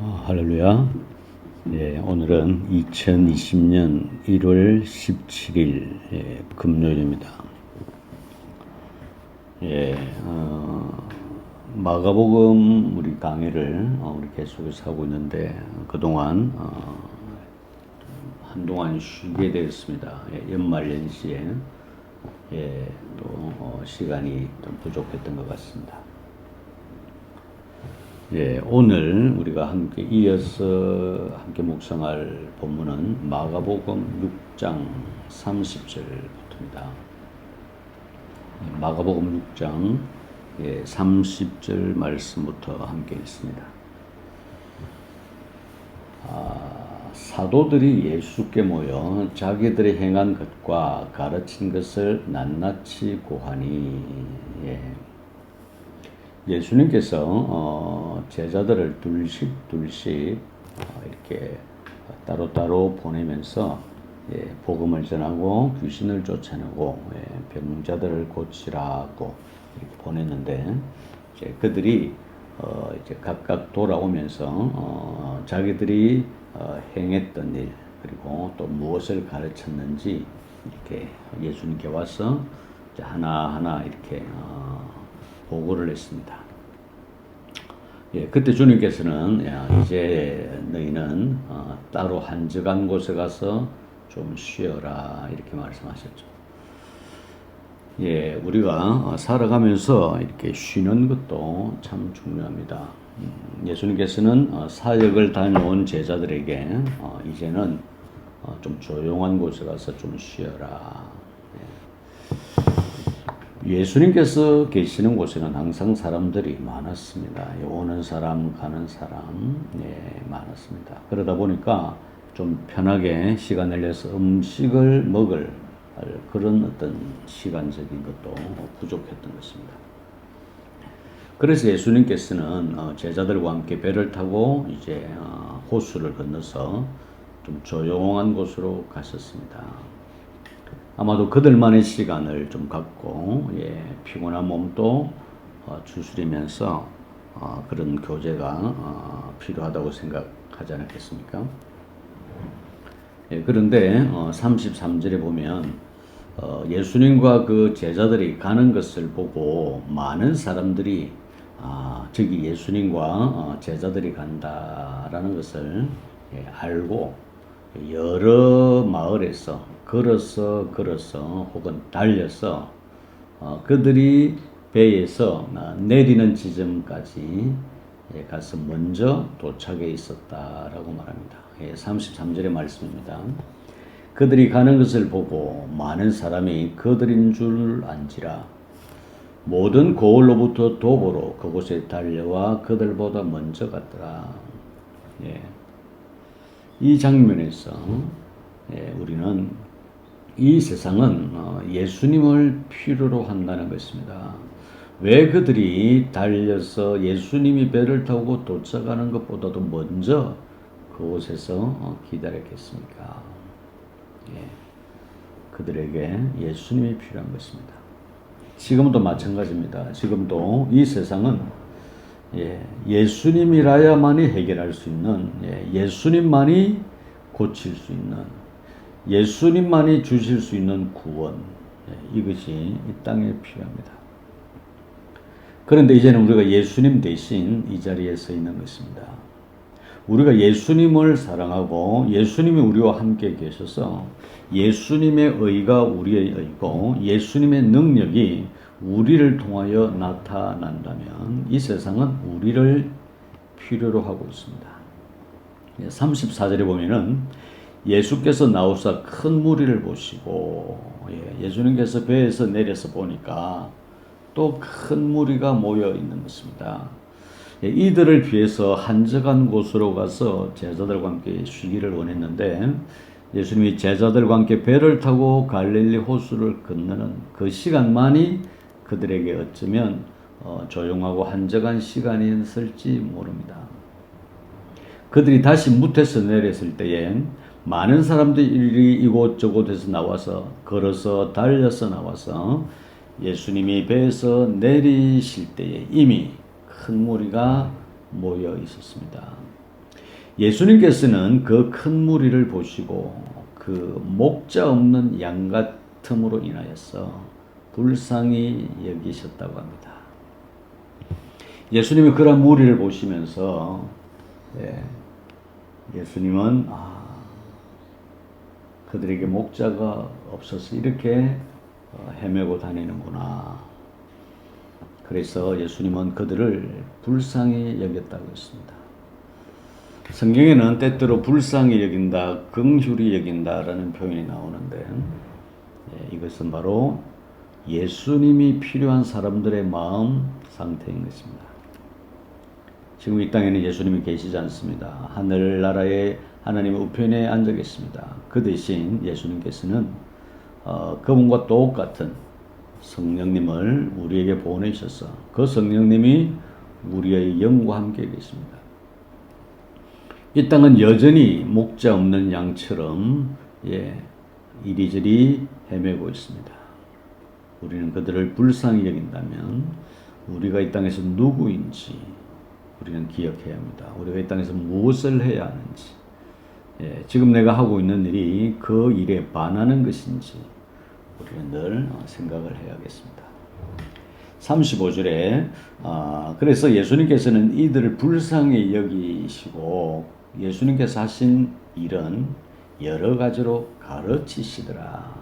할렐루야. 예, 오늘은 2020년 1월 17일 금요일입니다. 예, 마가복음 우리 강의를 우리 계속해서 하고 있는데 그동안 한동안 쉬게 되었습니다. 연말 연시에 또 시간이 좀 부족했던 것 같습니다. 오늘 우리가 함께 이어서 함께 묵상할 본문은 마가복음 6장 30절부터입니다. 마가복음 6장 30절 말씀부터 함께 있습니다. 사도들이 예수께 모여 자기들이 행한 것과 가르친 것을 낱낱이 고하니 예수님께서 제자들을 둘씩 이렇게 따로따로 보내면서 복음을 전하고 귀신을 쫓아내고 병자들을 고치라고 이렇게 보냈는데 그들이 이제 각각 돌아오면서 자기들이 행했던 일 그리고 또 무엇을 가르쳤는지 이렇게 예수님께 와서 이제 하나하나 이렇게 보고를 했습니다. 그때 주님께서는 이제 너희는 따로 한적한 곳에 가서 좀 쉬어라 이렇게 말씀하셨죠. 우리가 살아가면서 이렇게 쉬는 것도 참 중요합니다. 예수님께서는 사역을 다녀온 제자들에게 이제는 좀 조용한 곳에 가서 좀 쉬어라. 예수님께서 계시는 곳에는 항상 사람들이 많았습니다. 오는 사람, 가는 사람, 많았습니다. 그러다 보니까 좀 편하게 시간을 내서 음식을 먹을 그런 어떤 시간적인 것도 부족했던 것입니다. 그래서 예수님께서는 제자들과 함께 배를 타고 이제 호수를 건너서 좀 조용한 곳으로 가셨습니다. 아마도 그들만의 시간을 좀 갖고 피곤한 몸도 추스리면서 그런 교제가 필요하다고 생각하지 않았겠습니까? 그런데 33절에 보면 예수님과 그 제자들이 가는 것을 보고 많은 사람들이 저기 예수님과 제자들이 간다라는 것을 알고 여러 마을에서 걸어서 혹은 달려서 그들이 배에서 내리는 지점까지 가서 먼저 도착해 있었다라고 말합니다. 33절의 말씀입니다. 그들이 가는 것을 보고 많은 사람이 그들인 줄 안지라 모든 고을로부터 도보로 그곳에 달려와 그들보다 먼저 갔더라. 이 장면에서 우리는 이 세상은 예수님을 필요로 한다는 것입니다. 왜 그들이 달려서 예수님이 배를 타고 도착하는 것보다도 먼저 그곳에서 기다렸겠습니까? 그들에게 예수님이 필요한 것입니다. 지금도 마찬가지입니다. 지금도 이 세상은 예수님이라야만이 해결할 수 있는, 예수님만이 고칠 수 있는, 예수님만이 주실 수 있는 구원, 이것이 이 땅에 필요합니다. 그런데 이제는 우리가 예수님 대신 이 자리에 서 있는 것입니다. 우리가 예수님을 사랑하고 예수님이 우리와 함께 계셔서 예수님의 의가 우리의 의고 예수님의 능력이 우리를 통하여 나타난다면 이 세상은 우리를 필요로 하고 있습니다. 34절에 보면은 예수께서 나오사 큰 무리를 보시고 예수님께서 배에서 내려서 보니까 또 큰 무리가 모여 있는 것입니다. 이들을 위해서 한적한 곳으로 가서 제자들과 함께 쉬기를 원했는데 예수님이 제자들과 함께 배를 타고 갈릴리 호수를 건너는 그 시간만이 그들에게 어쩌면 조용하고 한적한 시간이었을지 모릅니다. 그들이 다시 무태서 내렸을 때에 많은 사람들이 이곳저곳에서 나와서 걸어서 달려서 나와서 예수님이 배에서 내리실 때에 이미 큰 무리가 모여 있었습니다. 예수님께서는 그 큰 무리를 보시고 그 목자 없는 양 같음으로 인하여서 불쌍히 여기셨다고 합니다. 예수님이 그런 무리를 보시면서 예수님은 그들에게 목자가 없어서 이렇게 헤매고 다니는구나. 그래서 예수님은 그들을 불쌍히 여겼다고 했습니다. 성경에는 때때로 불쌍히 여긴다, 긍휼히 여긴다라는 표현이 나오는데 이것은 바로 예수님이 필요한 사람들의 마음 상태인 것입니다. 지금 이 땅에는 예수님이 계시지 않습니다. 하늘나라의 하나님의 우편에 앉아 계십니다. 그 대신 예수님께서는 그분과 똑같은 성령님을 우리에게 보내셔서 그 성령님이 우리의 영과 함께 계십니다. 이 땅은 여전히 목자 없는 양처럼 이리저리 헤매고 있습니다. 우리는 그들을 불쌍히 여긴다면 우리가 이 땅에서 누구인지 우리는 기억해야 합니다. 우리가 이 땅에서 무엇을 해야 하는지, 지금 내가 하고 있는 일이 그 일에 반하는 것인지 우리는 늘 생각을 해야겠습니다. 35절에 그래서 예수님께서는 이들을 불쌍히 여기시고 예수님께서 하신 일은 여러 가지로 가르치시더라.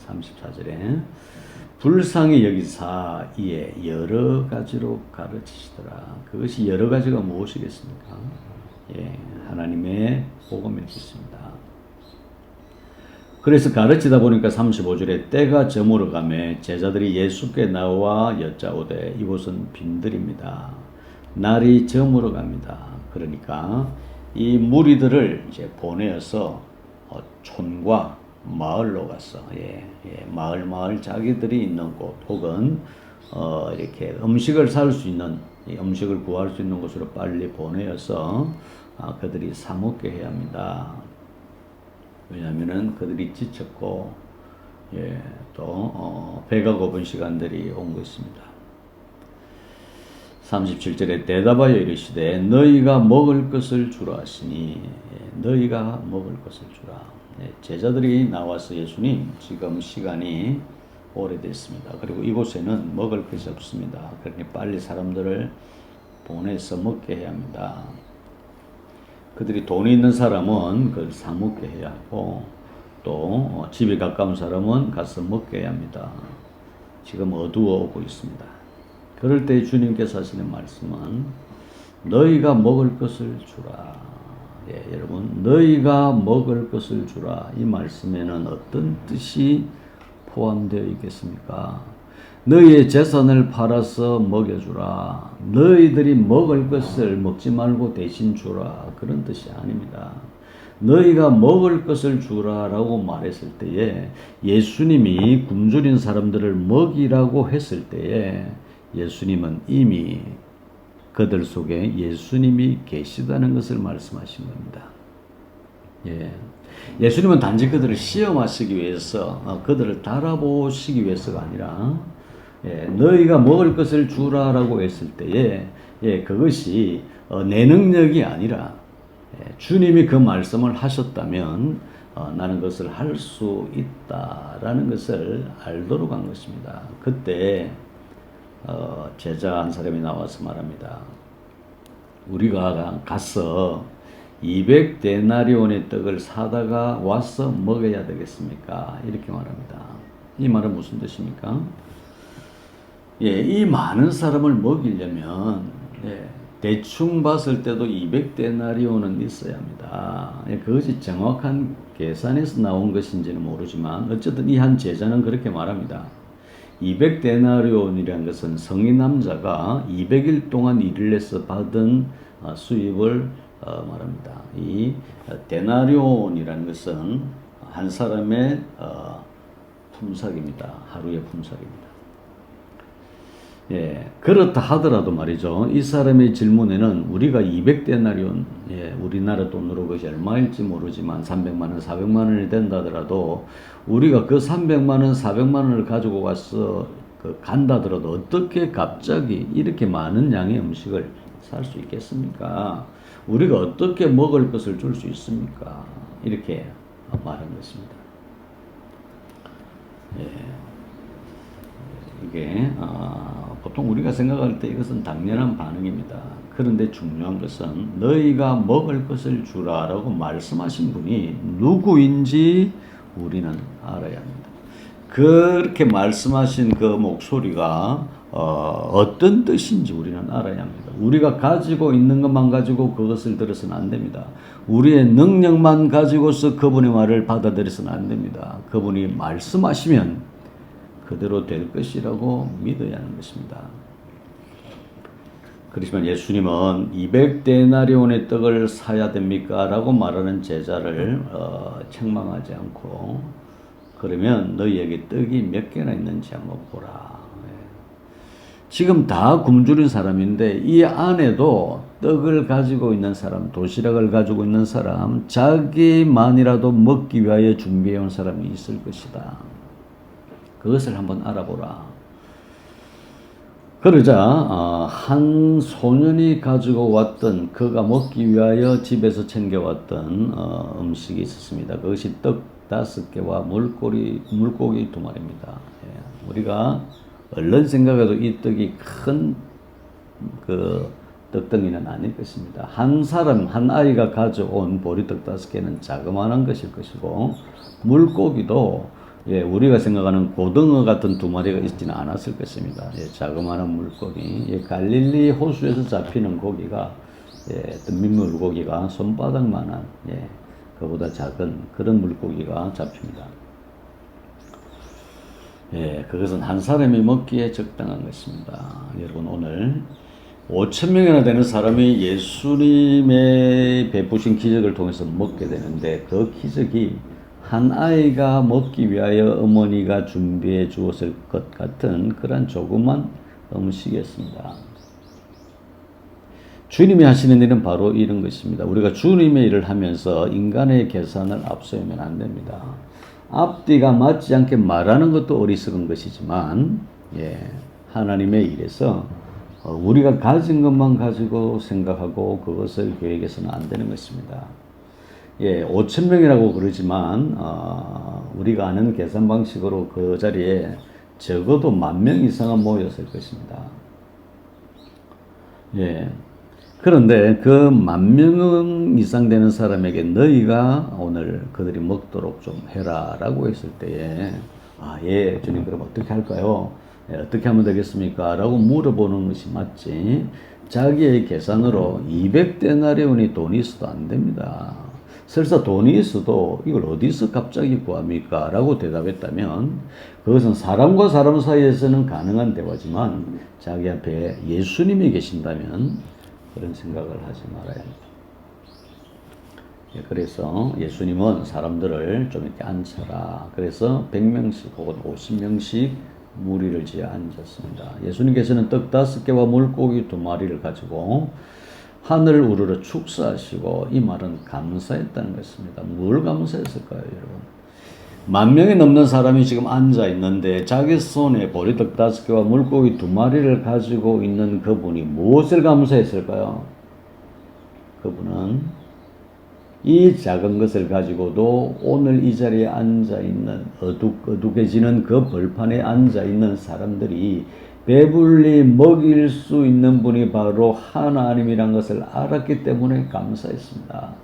34절에 불쌍히 여기사 이에 여러 가지로 가르치시더라. 그것이 여러 가지가 무엇이겠습니까? 하나님의 복음이 있습니다. 그래서 가르치다 보니까 35절에 때가 저물어 가매 제자들이 예수께 나와 여짜오되 이곳은 빈들입니다. 날이 저물어 갑니다. 그러니까 이 무리들을 이제 보내어서 촌과 마을로 갔어. 마을 자기들이 있는 곳 혹은 이렇게 음식을 살 수 있는 음식을 구할 수 있는 곳으로 빨리 보내어서 그들이 사 먹게 해야 합니다. 왜냐하면은 그들이 지쳤고 또 배가 고픈 시간들이 온 것입니다. 37절에 대답하여 이르시되 너희가 먹을 것을 주라 하시니 너희가 먹을 것을 주라. 제자들이 나와서 예수님 지금 시간이 오래됐습니다. 그리고 이곳에는 먹을 것이 없습니다. 그러니 빨리 사람들을 보내서 먹게 해야 합니다. 그들이 돈이 있는 사람은 그걸 사 먹게 해야 하고 또 집에 가까운 사람은 가서 먹게 해야 합니다. 지금 어두워 오고 있습니다. 그럴 때 주님께서 하시는 말씀은 너희가 먹을 것을 주라. 여러분 너희가 먹을 것을 주라. 이 말씀에는 어떤 뜻이 포함되어 있겠습니까? 너희의 재산을 팔아서 먹여주라. 너희들이 먹을 것을 먹지 말고 대신 주라. 그런 뜻이 아닙니다. 너희가 먹을 것을 주라라고 말했을 때에 예수님이 굶주린 사람들을 먹이라고 했을 때에 예수님은 이미 그들 속에 예수님이 계시다는 것을 말씀하신 겁니다. 예수님은 단지 그들을 시험하시기 위해서 그들을 달아보시기 위해서가 아니라 너희가 먹을 것을 주라라고 했을 때에 그것이 내 능력이 아니라 주님이 그 말씀을 하셨다면 나는 그것을 할 수 있다라는 것을 알도록 한 것입니다. 그때 제자 한 사람이 나와서 말합니다. 우리가 가서 200데나리온의 떡을 사다가 와서 먹어야 되겠습니까? 이렇게 말합니다. 이 말은 무슨 뜻입니까? 이 많은 사람을 먹이려면 대충 봤을 때도 200데나리온은 있어야 합니다. 그것이 정확한 계산에서 나온 것인지는 모르지만 어쨌든 이 한 제자는 그렇게 말합니다. 200데나리온이라는 것은 성인 남자가 200일 동안 일을 해서 받은 수입을 말합니다. 이 데나리온이라는 것은 한 사람의 품삯입니다. 하루의 품삯입니다. 그렇다 하더라도 말이죠. 이 사람의 질문에는 우리가 200데나리온, 우리나라 돈으로 그것이 얼마일지 모르지만 300만 원, 400만 원이 된다 하더라도 우리가 그 300만 원, 400만 원을 가지고 가서 간다 하더라도 어떻게 갑자기 이렇게 많은 양의 음식을 살 수 있겠습니까? 우리가 어떻게 먹을 것을 줄 수 있습니까? 이렇게 말한 것입니다. 예. 이게 보통 우리가 생각할 때 이것은 당연한 반응입니다. 그런데 중요한 것은 너희가 먹을 것을 주라라고 말씀하신 분이 누구인지 우리는 알아야 합니다. 그렇게 말씀하신 그 목소리가 어떤 뜻인지 우리는 알아야 합니다. 우리가 가지고 있는 것만 가지고 그것을 들어서는 안 됩니다. 우리의 능력만 가지고서 그분의 말을 받아들여서는 안 됩니다. 그분이 말씀하시면 그대로 될 것이라고 믿어야 하는 것입니다. 그렇지만 예수님은 200데나리온의 떡을 사야 됩니까? 라고 말하는 제자를 책망하지 않고 그러면 너희에게 떡이 몇 개나 있는지 한번 보라. 지금 다 굶주린 사람인데 이 안에도 떡을 가지고 있는 사람, 도시락을 가지고 있는 사람, 자기만이라도 먹기 위하여 준비해온 사람이 있을 것이다. 그것을 한번 알아보라. 그러자 한 소년이 가지고 왔던 그가 먹기 위하여 집에서 챙겨왔던 음식이 있었습니다. 그것이 떡 5개와 물고기 2마리입니다. 예. 우리가 얼른 생각해도 이 떡이 큰 그 떡덩이는 아닐 것입니다. 한 사람, 한 아이가 가져온 보리떡 5개는 자그마한 것일 것이고 물고기도 예, 우리가 생각하는 고등어 같은 2마리가 있지는 않았을 것입니다. 예, 자그마한 물고기, 예, 갈릴리 호수에서 잡히는 고기가 민물고기가 손바닥만한 그보다 작은 그런 물고기가 잡힙니다. 예, 그것은 한 사람이 먹기에 적당한 것입니다. 여러분 오늘 5,000명이나 되는 사람이 예수님의 베푸신 기적을 통해서 먹게 되는데 그 기적이 한 아이가 먹기 위하여 어머니가 준비해 주었을 것 같은 그런 조그만 음식이었습니다. 주님이 하시는 일은 바로 이런 것입니다. 우리가 주님의 일을 하면서 인간의 계산을 앞세우면 안 됩니다. 앞뒤가 맞지 않게 말하는 것도 어리석은 것이지만 하나님의 일에서 우리가 가진 것만 가지고 생각하고 그것을 계획해서는 안 되는 것입니다. 5,000명이라고 그러지만 우리가 아는 계산 방식으로 그 자리에 적어도 10,000명 이상은 모였을 것입니다. 그런데 그 10,000명 이상 되는 사람에게 너희가 오늘 그들이 먹도록 좀 해라 라고 했을 때에 주님 그럼 어떻게 할까요? 어떻게 하면 되겠습니까? 라고 물어보는 것이 맞지 자기의 계산으로 200데나리온이 돈이 있어도 안 됩니다. 설사 돈이 있어도 이걸 어디서 갑자기 구합니까? 라고 대답했다면 그것은 사람과 사람 사이에서는 가능한 대화지만 자기 앞에 예수님이 계신다면 그런 생각을 하지 말아야 합니다. 그래서 예수님은 사람들을 좀 이렇게 앉혀라. 그래서 100명씩 혹은 50명씩 무리를 지어 앉았습니다. 예수님께서는 떡 5개와 물고기 2마리를 가지고 하늘을 우러러 축사하시고 이 말은 감사했다는 것입니다. 뭘 감사했을까요, 여러분? 10,000명이 넘는 사람이 지금 앉아 있는데 자기 손에 보리떡 5개와 물고기 2마리를 가지고 있는 그분이 무엇을 감사했을까요? 그분은 이 작은 것을 가지고도 오늘 이 자리에 앉아있는 어둑어둑해지는 그 벌판에 앉아있는 사람들이 배불리 먹일 수 있는 분이 바로 하나님이란 것을 알았기 때문에 감사했습니다.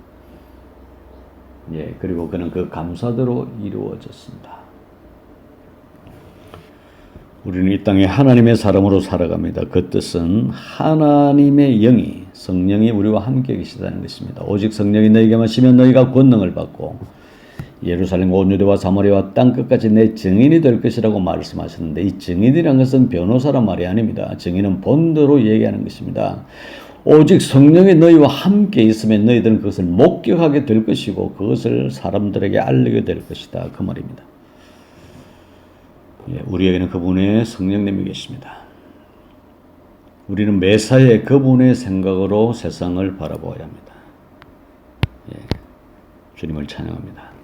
그리고 그는 그 감사대로 이루어졌습니다. 우리는 이 땅에 하나님의 사람으로 살아갑니다. 그 뜻은 하나님의 영이 성령이 우리와 함께 계시다는 것입니다. 오직 성령이 너희에게만 시면 너희가 권능을 받고 예루살렘 온 유대와 사마리아와 땅끝까지 내 증인이 될 것이라고 말씀하셨는데 이 증인이라는 것은 변호사란 말이 아닙니다. 증인은 본대로 얘기하는 것입니다. 오직 성령이 너희와 함께 있으면 너희들은 그것을 목격하게 될 것이고 그것을 사람들에게 알리게 될 것이다. 그 말입니다. 우리에게는 그분의 성령님이 계십니다. 우리는 매사에 그분의 생각으로 세상을 바라보아야 합니다. 주님을 찬양합니다.